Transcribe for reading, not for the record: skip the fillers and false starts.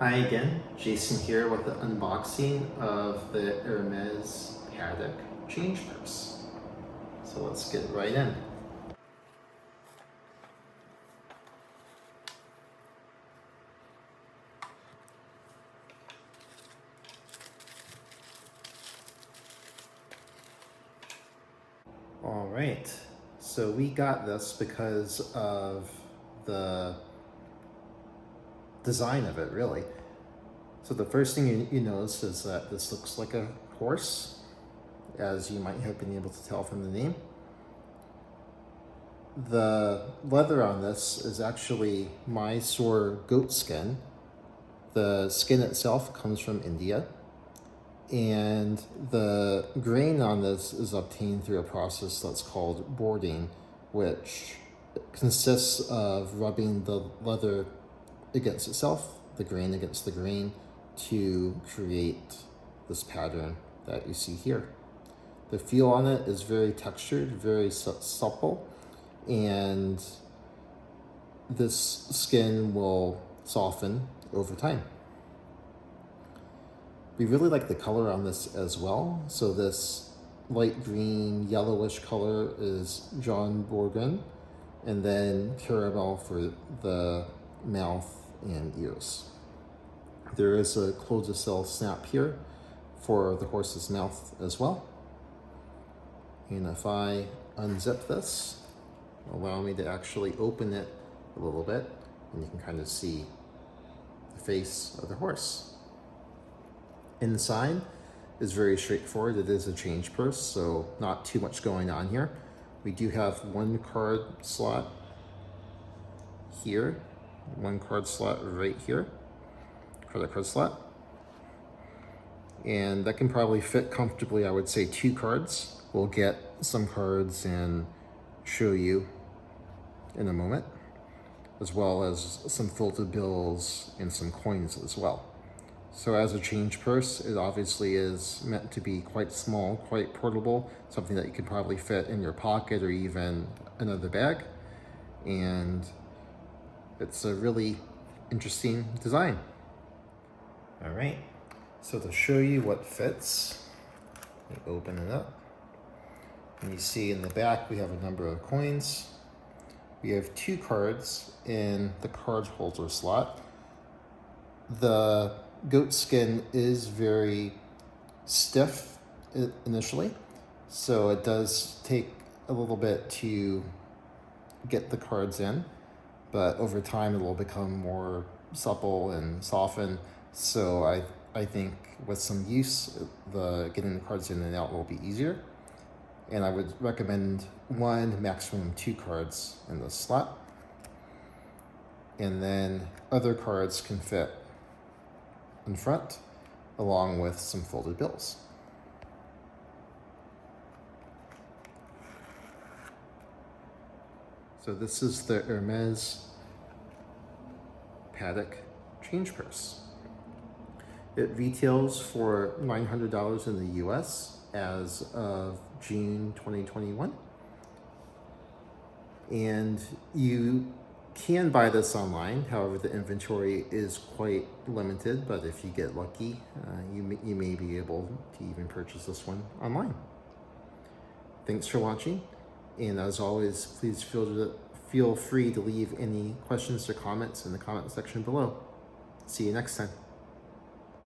Hi again, Jason here with the unboxing of the Hermès Paddock Change Purse. So let's get right in. All right, so we got this because of the design of it, really. So the first thing you notice is that this looks like a horse, as you might have been able to tell from the name. The leather on this is actually Mysore goat skin. The skin itself comes from India, and the grain on this is obtained through a process that's called boarding, which consists of rubbing the leather against itself, the grain against the grain, to create this pattern that you see here. The feel on it is very textured, very supple, and this skin will soften over time. We really like the color on this as well. So this light green, yellowish color is John Borgren, and then caramel for the mouth and ears. There is a Clou de Sel snap here for the horse's mouth as well. And if I unzip this, allow me to actually open it a little bit, and you can kind of see the face of the horse. Inside is very straightforward. It is a change purse, so not too much going on here. We do have one card slot here, one card slot right here, credit card slot. And that can probably fit comfortably, I would say, 2 cards. We'll get some cards and show you in a moment, as well as some folded bills and some coins as well. So as a change purse, it obviously is meant to be quite small, quite portable, something that you could probably fit in your pocket or even another bag. And it's a really interesting design. All right, so to show you what fits, let me open it up. And you see in the back, we have a number of coins. We have 2 cards in the card holder slot. The goat skin is very stiff initially, so it does take a little bit to get the cards in, but over time it will become more supple and soften. So I think with some use, getting the cards in and out will be easier. And I would recommend 1, maximum 2 cards in this slot. And then other cards can fit in front, along with some folded bills. So this is the Hermès Paddock Change Purse. It retails for $900 in the US as of June 2021. And you can buy this online. However, the inventory is quite limited, but if you get lucky, you may be able to even purchase this one online. Thanks for watching. And as always, please feel free to leave any questions or comments in the comment section below. See you next time.